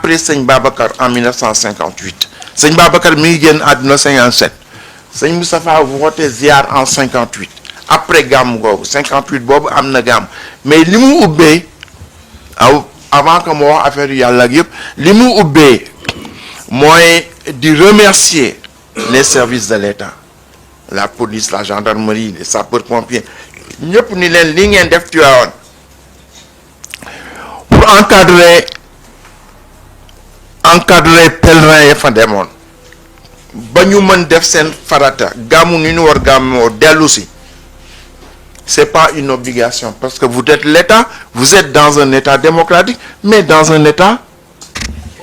après Seigne Babacar en 1958 Seigne Babacar mi ngi génn àdduna 57 Seigne Moustapha woote ziar en 58 après gàmm googu 58 boobu am na gàmm mais li mu ubbee avant que mu wax affaire yu yàlla ak yëpp li mu ubbee mooy di remercier les services de l'État, la police, la gendarmerie, les sapeurs-pompiers ñëpp ni leen li ngeen def Tivaouane pour encadrer pèlerins yi fa demoon ba ñu mën def seen farata gàmmu ni ñu war gàmmoo dellu si. C'est pas une obligation parce que vous êtes l'État, vous êtes dans un État démocratique, mais dans un État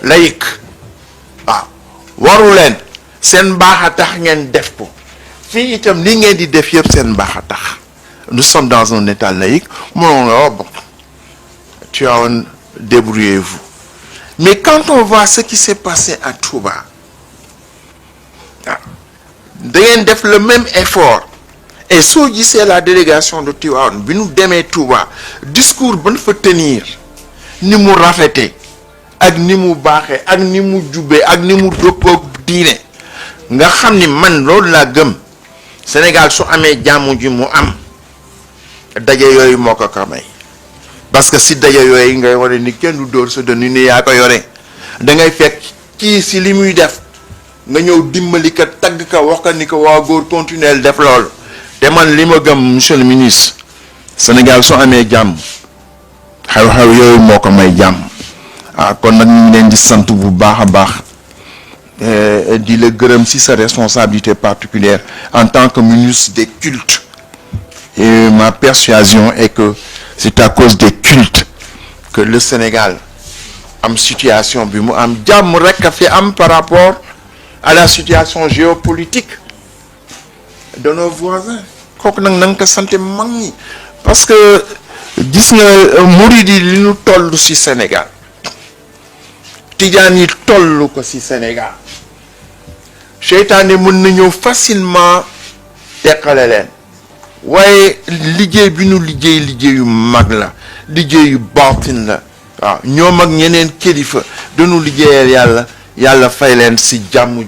laïque. Ah, waru leen seen baax a tax ngeen def ko fii itam li ngeen di def yëpp seen baax a tax. Nous sommes dans un État laïque, mënoon la bon, tu as un débrouillez-vous. Mais quand on voit ce qui s'est passé à Touba, ah, da ngeen def le même effort. Et soo gisee la délégation de Tivaouane bi nu demee Touba discours ba nu fa tenir ni mu rafete ak ni mu baaxee ak ni mu jubee ak ni mu dëppoo diine nga xam ni man loolu laa gëm Sénégal su amee jàmm ji mu am daje yooyu moo ko may parce que si daje yooyu ngay wane ni kenn du dóor sa dënn ni yaa ko yore da ngay fekk kii si li muy def nga ñëw dimbali ka tagg ka wax ka ni ko waa góor continuer def loolu. te man li ma gëm monsieur le ministre Sénégal su amee jàmm xew-xew yooyu moo ko may jàmm kon nag ñu ngi leen di sant bu baax a baax di la gërëm ci sa responsabilité particulière en tant que ministre des cultes et ma persuasion est que c'est à cause des cultes que le Sénégal am situation bi mu am jàmm rek a fi am par rapport à la situation géopolitique de nos voisins kooku nag na nga ko sant mag ñi parce que gis nga murid yi li ñu toll ci Sénégal tijaan yi toll ko ci Sénégal seytaane mën na ñëw facilement teqale leen waaye liggéey bi ñu liggéeyu mag la liggéeyu baatin la waaw ñoom ak ñeneen kilifa dañu liggéeyal yàlla fay leen ci jàmm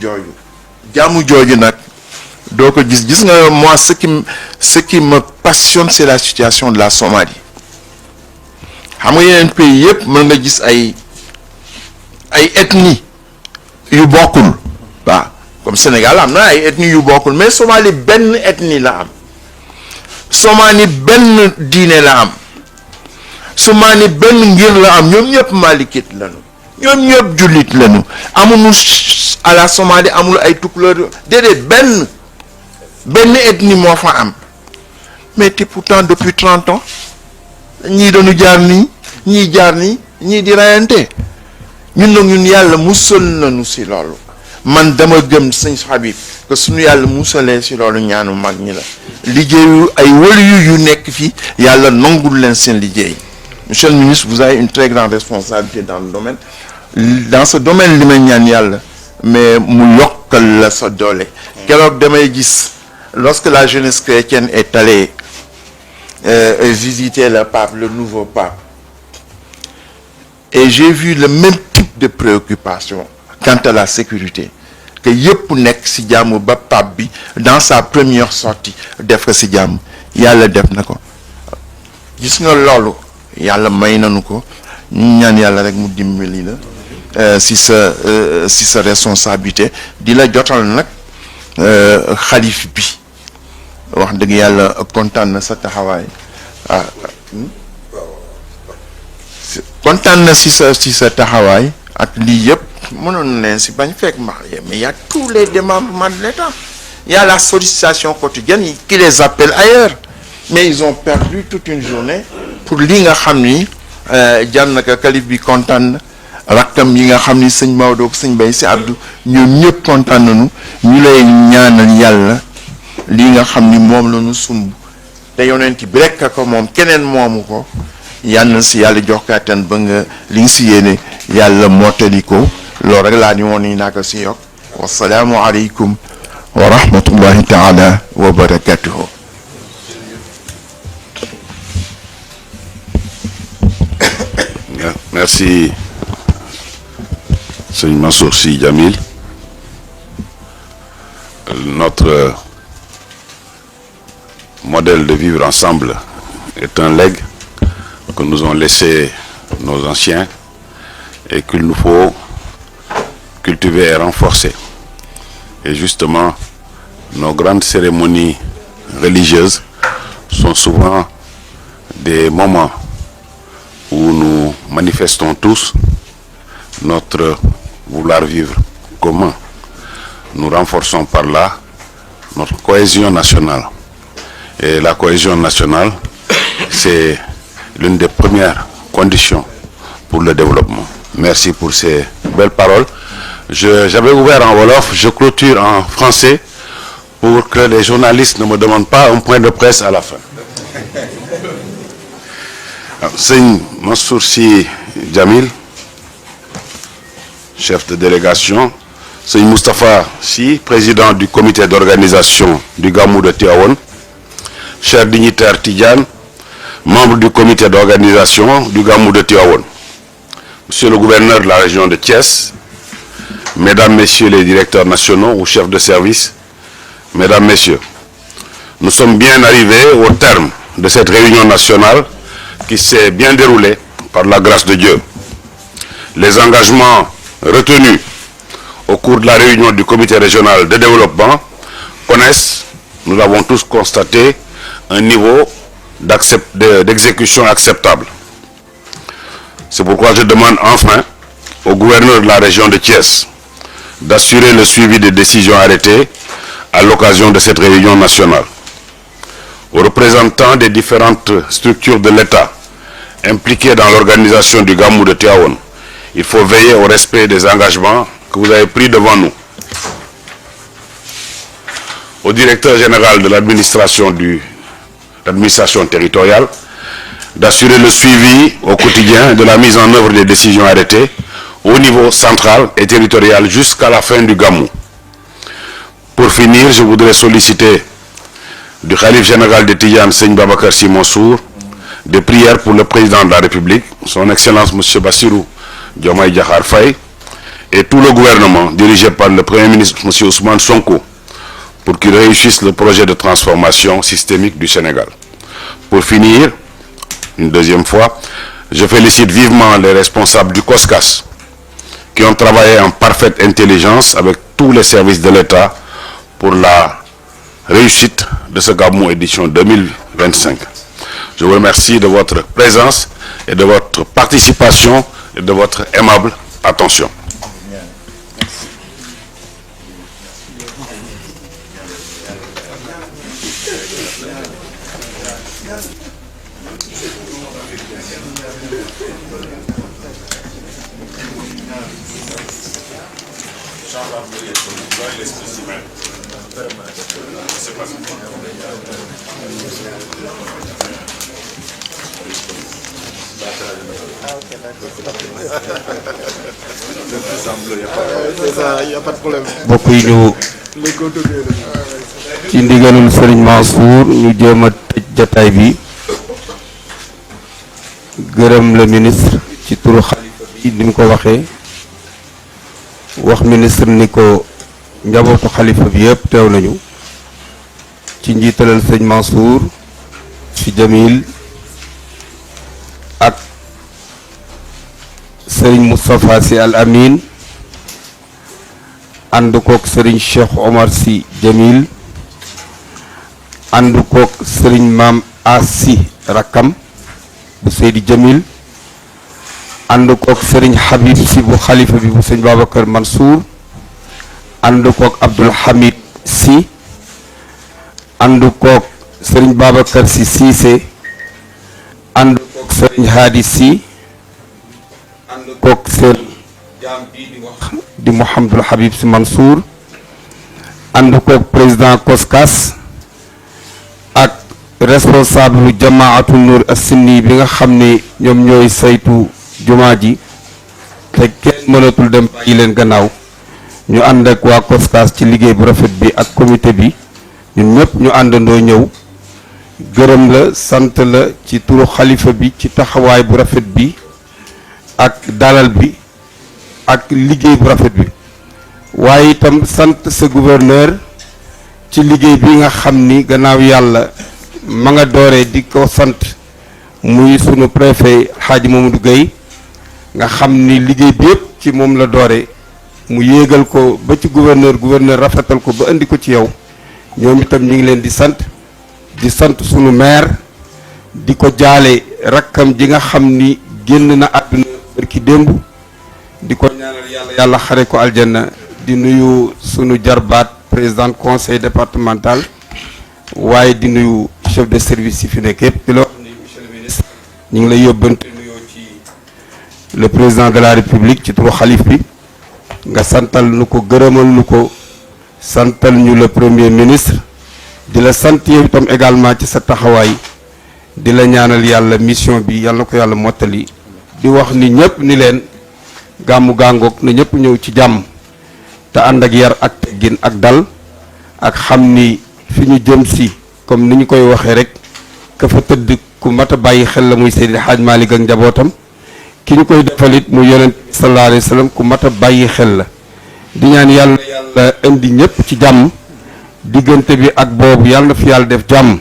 jooju nag doo ko gis nga moi ce qui me passionne c'est la situation de la Somalie xam nga yeneen pays yëpp mën nga gis ay ethnie yu bokkul waaw comme Sénégal am na ay ethnie yu bokkul mais Somalie benn ethnie la am Somalie benn diine la am Somalie benn ngir la am ñoom ñëpp malikit lañu ñoom ñëpp jullit lañu amuñu à la Somalie amul ay tukulóor déedéet benn ethnie moo fa am mais te pourtant depuis 30 ans ñii dañu jaar nii ñii jaar nii ñii di rayante ñun yàlla musal nañu ci loolu man dama gëm sëñ Habib que suñu yàlla musalee ci loolu ñaanu mag ñi la liggéeyu ay waliyu yu nekk fii yàlla nangul leen seen liggéey. Monsieur le ministre, vous avez une très grande responsabilité dans le domaine. Dans ce domaine li may ñaan yàlla mais mu yokkal la sa doole keroog damay gis lorsque la jeunesse chrétienne est allée visiter le pape, le nouveau pape, et j'ai vu le même type de préoccupation quant à la sécurité que yëpp nekk ci jàmm ba pape bi dans sa première sortie def ko ci jàmm yàlla def na ko gis nga loolu yàlla may nañu ko ñu ñaan yàlla rek mu dimbali la ci sa responsabilité di la jotal nag xalif bi wax dëgg yàlla kontaan na sa taxawaay kontaan na ci sa taxawaay ak lii yëpp mënoon na leen ci bañ fekk mais il y a tous les démembrements de l'État, il y a la sollicitation quotidienne qui les appelle ailleurs, mais ils ont perdu toute une journée pour li nga xam ni jar na ko kalif bi kontaan na rakkam yi nga xam ni sëñ Maodo ak sëñ Baye si Abdou ñoom ñëpp kontaan nañu ñu lay ñaanal yàlla lii nga xam ni moom la ñu sumb te yonent bi rek ko moom keneen moomu ko yal na si yàlla jox kàttan ba nga li nga si yéene yàlla mottali ko loolu rek laa ni woon ni naa ko si yokk wasalaamu aleykum wa rahmatullahi taala wa barakatuhu. Merci. Seigneur Mansour Sy Djamil, notre modèle de vivre ensemble est un legs que nous ont laissé nos anciens et qu'il nous faut cultiver et renforcer. Et justement, nos grandes cérémonies religieuses sont souvent des moments où nous manifestons tous notre vouloir vivre commun. Nous renforçons par là notre cohésion nationale. Et la cohésion nationale, c'est l'une des premières conditions pour le développement. Merci pour ces belles paroles. J'avais ouvert en Wolof, je clôture en français pour que les journalistes ne me demandent pas un point de presse à la fin. Seigneur Mansour Sy Djamil, chef de délégation, Seigneur Moustapha Sy, président du comité d'organisation du Gamou de Tivaouane, chers dignitaires Tidjane, membres du comité d'organisation du Gamou de Tivaouane, monsieur le gouverneur de la région de Thiès, mesdames, messieurs les directeurs nationaux ou chefs de service, mesdames, messieurs, nous sommes bien arrivés au terme de cette réunion nationale qui s'est bien déroulée par la grâce de Dieu. Les engagements retenus au cours de la réunion du comité régional de développement connaissent, nous l'avons tous constaté, un niveau d'exécution acceptable. C'est pourquoi je demande enfin au gouverneur de la région de Thiès d'assurer le suivi des décisions arrêtées à l'occasion de cette réunion nationale. Aux représentants des différentes structures de l'État impliquées dans l'organisation du Gamou de Tivaouane, il faut veiller au respect des engagements que vous avez pris devant nous. Au directeur général de l'administration territoriale, d'assurer le suivi au quotidien de la mise en œuvre des décisions arrêtées au niveau central et territorial jusqu'à la fin du Gamou. Pour finir, je voudrais solliciter du Khalife général de Tidjane, Seigneur Babacar Sy Mansour, des prières pour le président de la République, son Excellence M. Bassirou Diomaye Diakhar Faye, et tout le gouvernement dirigé par le Premier ministre M. Ousmane Sonko, pour qu'il réussisse le projet de transformation systémique du Sénégal. Pour finir, une deuxième fois, je félicite vivement les responsables du COSCAS qui ont travaillé en parfaite intelligence avec tous les services de l'État pour la réussite de ce Gamou édition 2025. Je vous remercie de votre présence et de votre participation et de votre aimable attention. mbokk yi ñu ci ndigalul Serigne Mansour ñu jéem a tëj jataay bi gërëm le ministre ci turu xalifa bi ni mu ko waxee wax ministre ni ko njabootu xalifa bi yëpp teew nañu ci njiitalal Serigne Mansour Sy Djamil ak Serigne Moustapha Sy Al Amin ànd kook Serigne Cheikh Omar Sy Djamil ànd kook Serigne Maam Asi Rakam bu Seydi Djamil ànd kook Serigne Habib Sy bu xalifa bi bu Serigne Babacar Mansour ànd kook Abdoul Hamid Sy ànd kook Serigne Babacar Sy Cissé ànd kook Serigne Hadi Sy ànd kook Serigne jaam bii di wax di Mouhamadul Habib Sy Mansour ànd kook président COSCAS ak responsable jamaatu Nour as-Sinni bi nga xam ne ñoom ñooy saytu jumaa ji te kenn mënatul dem bàyyi leen gannaaw ñu ànd ak waa COSCAS ci liggéey bu rafet bi ak comité bi ñun ñëpp ñu àndandoo ñëw gërëm la sant la ci turu xalifa bi ci taxawaay bu rafet bi ak dalal bi ak liggéey bu rafet bi waaye itam sant sa gouverneur ci liggéey bi nga xam ni gannaaw yàlla ma nga dooree di ko sant muy sunu préfet Hadji Mamadou Gueye nga xam ni liggéey bi yëpp ci moom la doore mu yéegal ko ba ci gouverneur rafetal ko ba indi ko ci yow ñoom itam ñu ngi leen di sant sunu maire di ko jaale rakkam ji nga xam ni génn na àdduna barki démb di ko ñaanal yàlla xare ko aljanna di nuyu sunu jarbaat président conseil départemental waaye di nuyu chef de service yi fi nekk yëpp di la wax ni monsieur le ministre ñu ngi lay yóbbante nuyoo ci le président de la république ci turu xalif bi nga santal nu ko gërëmal nu ko santal ñu le premier ministre di la sant yow itam également ci sa taxawaay di la ñaanal yàlla mission bi yàlla na ko yàlla mottali di wax ni ñëpp ni leen gàmmu gàngoog na ñëpp ñëw ci jàmm te ànd ak yar ak teggin ak dal ak xam ni fi ñu jëm si comme ni ñu koy waxee rek ka fa tëdd ku mat a bàyyi xel la muy Seydi Hadj Malick ak njabootam ki ñu koy defalit mu yonent sallallahu alayhi wa sallam ku mat a bàyyi xel la di ñaan yàlla indi ñëpp ci jàmm diggante bi ak boobu yàlla na fi yàlla def jàmm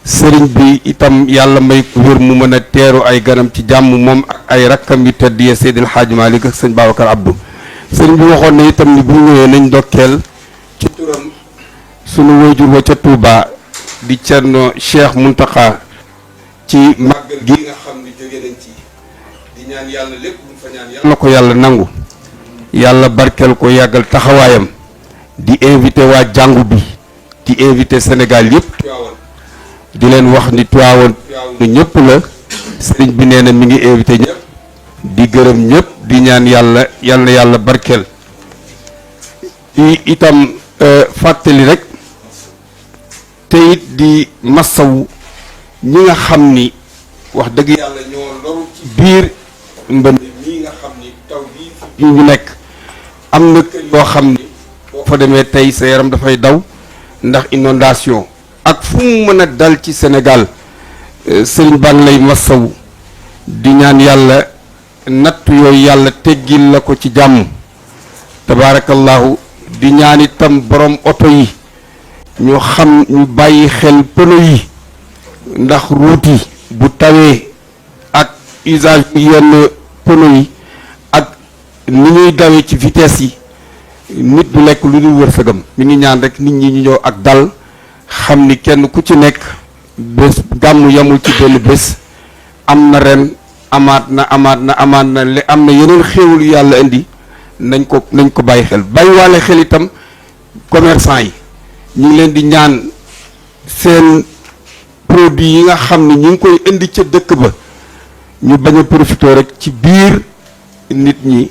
sëriñ bi itam yàlla may ko wér mu mën a teeru ay ganam ci jàmm moom ak ay rakkam yu tedd ya Seydil Hadj Malick ak sëñ Babacar Abdou sëriñ bi waxoon na itam ni bu ñëwee nañ ndokkeel ci turam sunu wayjur wa ca Touba di Cerno Cheikh Mountakha ci màggal gi nga xam ni jóge nañ ci di ñaan yàlla lépp lu fa ñaan yàlla na ko yàlla nangu yàlla barkeel ko yàggal taxawaayam di invité waa jàngu bi di invité Sénégal yëpp di leen wax ni Tiwaawan ñëpp la sëriñ bi nee na mi ngi invité ñëpp di gërëm ñëpp di ñaan yàlla barkeel di itam fàttali rek te it di massawu ñi nga xam ni wax dëgg yàlla ñoo loru ci biir mbënd ñi nga xam ni taw bii ñu nekk am na kër yoo xam ni boo fa demee tey sa yaram dafay daw ndax inondation ak fu mu mën a dal ci Sénégal sëriñ baa ngi lay massawu di ñaan yàlla natt yooyu yàlla teggil la ko ci jàmm tabaarakallahu di ñaan itam borom oto yi ñu xam ñu bàyyi xel pneu yi ndax route yi bu tawee ak usage yenn pneu yi ak ni ñuy dawee ci vitesse yi nit du lekk lu dul wërsëgam mi ngi ñaan rek nit ñi ñu ñëw ak dal xam ni kenn ku ci nekk bés gàmmu yamul ci benn bés am na ren amaat na li am na yeneen xéewal yu yàlla indi nañ ko bàyyi xel bàyyiwaale xel itam commerçant yi ñu ngi leen di ñaan seen produit yi nga xam ne ñu ngi koy indi ca dëkk ba ñu bañ a profité rek ci biir nit ñi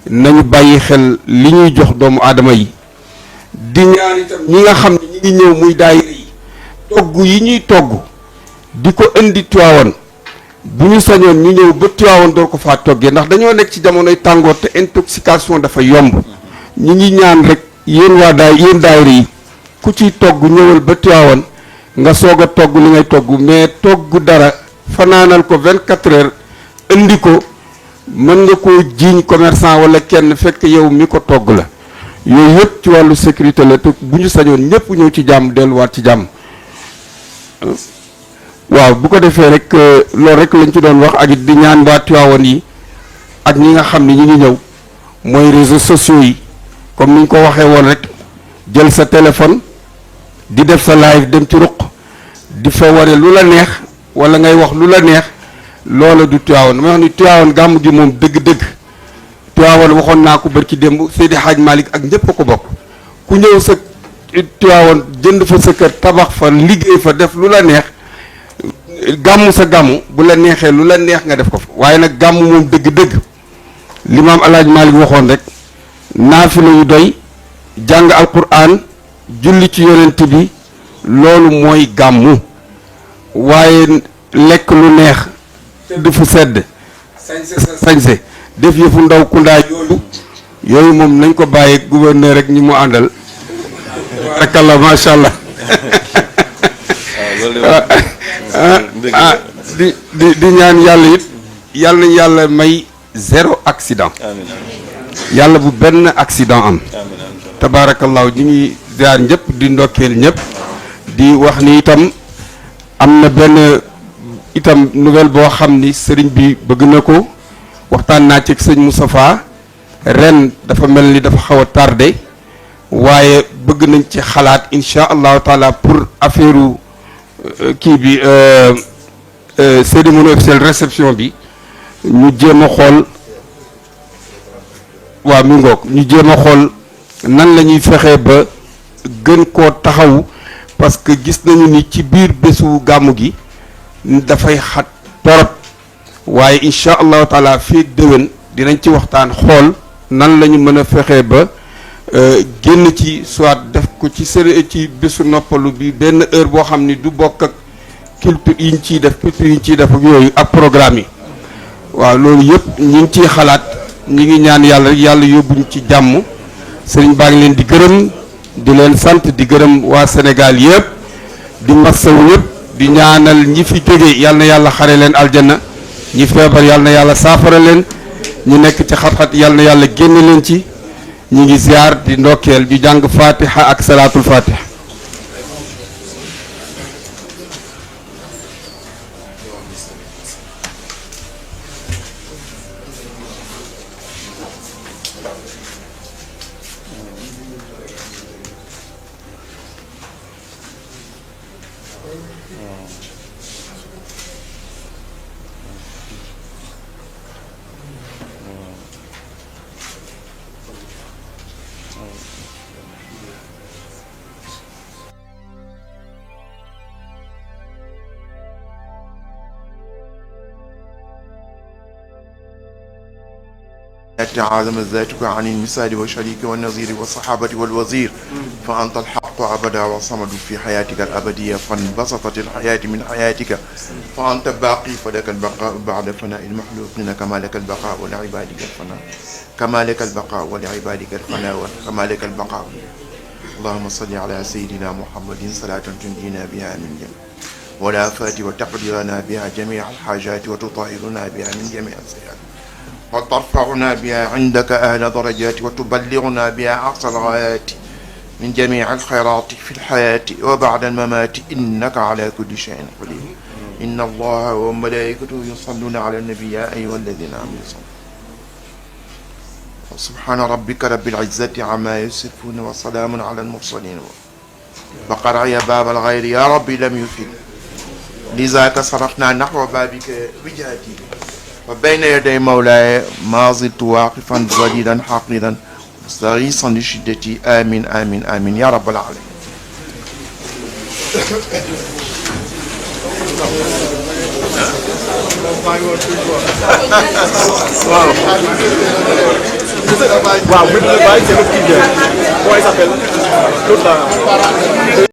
nañu bàyyi xel li ñuy jox doomu aadama yi di ñaan itam ñi nga xam ne ñi ngi ñëw muy daayira yi togg yi ñuy togg di ko indi Tiwaawan bu ñu sañoon ñu ñëw ba Tiwaawan door ko faa toggee ndax dañoo nekk ci jamonoy tàngoor te intoxication dafa yomb ñi ngi ñaan rek yéen daayira yi ku ciy togg ñëwal ba Tiwaawan nga soog a togg li ngay togg mais togg dara fanaanal ko 24 heures indi ko mën nga koo jiiñ commerçant wala kenn fekk yow mi ko togg la yooyu yëpp ci wàllu sécurité la te bu ñu sañoon ñëpp ñëw ci jàmm delluwaat ci jàmm waaw bu ko defee rek loolu rek lañ ci doon wax ak it di ñaan waa Tiwaawan yi ak ñi nga xam ne ñi ngi ñëw mooy réseaux sociaux yi comme ni ñu ko waxee woon rek jël sa téléphone di def sa live dem ci ruq di fa wane lu la neex wala ngay wax lu la neex loola du Tiwaawan dama wax ni Tiwaawan gàmm gi moom dëgg-dëgg Tiwaawan waxoon naa ko barki démb Seydi Hadj Malick ak ñëpp a ko bokk ku ñëw sa Tiwaawan jënd fa sa kër tabax fa liggéey fa def lu la neex gàmmu sa gàmmu bu la neexee lu la neex nga def ko fa waaye nag gàmmu moom dëgg-dëgg li maam El Hadj Malick waxoon rek naafila yu doy jàng alquran julli ci yonent bi loolu mooy gàmmu waaye lekk lu neex tëdd fu sedd sañse def yëfu ndaw kundaay yooyu moom nañ ko bàyyi gouverneur rek ñi mu àndal tabarakallah macha allah di ñaan yàlla it yàlla nañ yàlla may zéro accident yàlla bu benn accident am tabaarakallaahu ñi ngi ziar ñëpp di ndokkeel ñëpp di wax ni itam am na benn itam nouvelle boo xam ni sëriñ bi bëgg na ko waxtaan naa ci sëñ Moustapha ren dafa mel ni dafa xaw a tardé waaye bëgg nañ ci xalaat incha allahu taala pour affaire kii bi cérémonie officielle réception bi ñu jéem a xool waaw mi ngoog ñu jéem a xool nan la ñuy fexee ba gën koo taxawu parce que gis nañu ni ci biir bésu gàmmu gi dafay xat torop waaye incha allahu taala fii déwén dinañ ci waxtaan xool nan la ñu mën a fexee ba génn ci soit def ko ci bésu noppalu bi benn heure boo xam ni du bokk ak culture yi ñu ciy def culture yi ñu ciy def ak yooyu ak programme yi waaw loolu yëpp ñu ngi ciy xalaat ñi ngi ñaan yàlla rek yàlla yóbbuñ ci jàmm sëriñ baa ngi leen di gërëm di leen sant di gërëm waa Sénégal yëpp di masawu yëpp di ñaanal ñi fi jóge yàlla na yàlla xare leen aljanna ñi feebar yàlla na yàlla saafara leen ñu nekk ci xat-xat yàlla na yàlla génn leen ci ñi ngi ziar di ndokkeel di jàng fatiha ak salaatul fatiha تعاظم ذاتك عن المثال والشريك والنظير والصحابة والوزير فأنت الحق أبدا والصمد في حياتك الأبدية فانبسطت الحياة من حياتك فأنت باقي فلك البقاء بعد فناء المخلوقين كما لك البقاء ولعبادك الفناء كما لك البقاء ولعبادك الفناء كما لك البقاء اللهم صل على سيدنا محمد صلاة تنجينا بها من جميع والآفات وتقضي لنا بها جميع الحاجات وتطهرنا بها من جميع السيئات وترفعنا بها عندك أهل درجات وتبلغنا بها أقصى الغايات من جميع الخيرات في الحياة وبعد الممات إنك على كل شيء قدير إن الله وملائكته يصلون على النبي يا أيها الذين آمنوا صلوا سبحان ربك رب العزة عما يصفون وسلام على المرسلين فقرع يا باب الغير يا ربي لم يفد لذاك صرفنا نحو بابك وجهتي وبين يدي مولاي ما زلت واقفا ظليلا حاقدا مستغيثا لشدتي آمين آمين آمين يا رب العالمين. Wow,